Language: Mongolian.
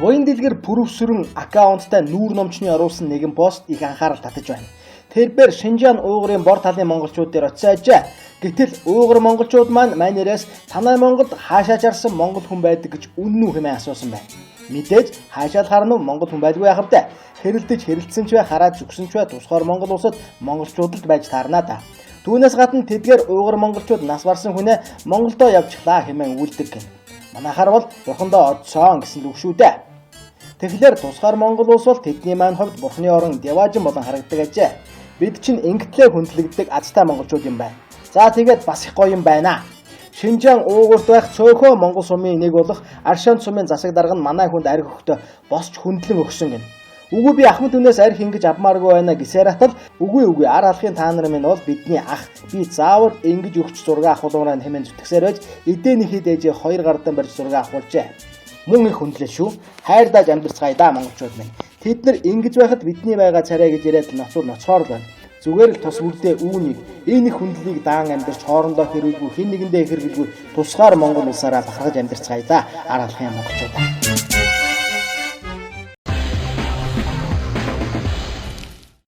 Буян дэлгэр пүрэвсрэн аккаунттай нүүр номчны оруулсан нэгэн пост их анхаарал татаж байна. Тэрээр Шинжаан уугарын бор талын монголчууд дээр очиж ажээ. Гэтэл уугар монголчууд маань манерээс танай Монголд хаашаа чарсан монгол хүн байдаг гэж үнэн үү хэмээн асуусан байна. Мэдээж хаашаа харна монгол хүн байдгүй яхав дээ. Хэрэлдэж хэрэлдсэн ч бай хараад зүгсэн ч бай тусгаар монгол улсад монголчуудад байж таарна да. Түүнээс гадна тэдгээр уугар монголчууд нас барсан хүнээ Монголдоо явчихлаа хэмээн үлдэг гэнэ. Манайхаар бол бурхандаа одсон гэсэн л үг шүү дээ. Тэгэхээр тусгаар монгол улс бол тэдний маань хувьд бурхны орон Деважин болон харагддаг ажээ. Бид чинь ингэтлээ хүндлэгддэг азтай монголчууд юм байна. За тэгээд бас их гоё юм байна. Шинжаан уугуурт байх цөөхөн монгол сумын нэг болох Аршаан сумын засаг дарга нь манай хүнд арх өгтөө босч хүндлэн өгсөн гэнэ. Үгүй би ахмад хүнээс арх ингэж авмааргүй байна гэсээр атал үгүй ар алхын та нар минь бол бидний ах би заавал ингэж өгч зураг авахулаараа хэмээн зүтгэсээр байж эдэнийхээ дээжээ 2 гардан барьж зураг авахулжээ. Мөн их хүндлээ шүү. Хайрдааж амьдарцгаая да монголчууд минь. Тэд нар ингэж байхад бидний байгаа царай гэж яриад ноцоор байна. Зүгээр л тус бүрдээ үүнийг энэ их хүндлийг даан амьдарч хоорондоо хэрүүлгүй хэн нэгэндээ хэргэлгүй тусгаар монгол улсаараа бахархаж амьдарцгаая да ар алхын монголчууд.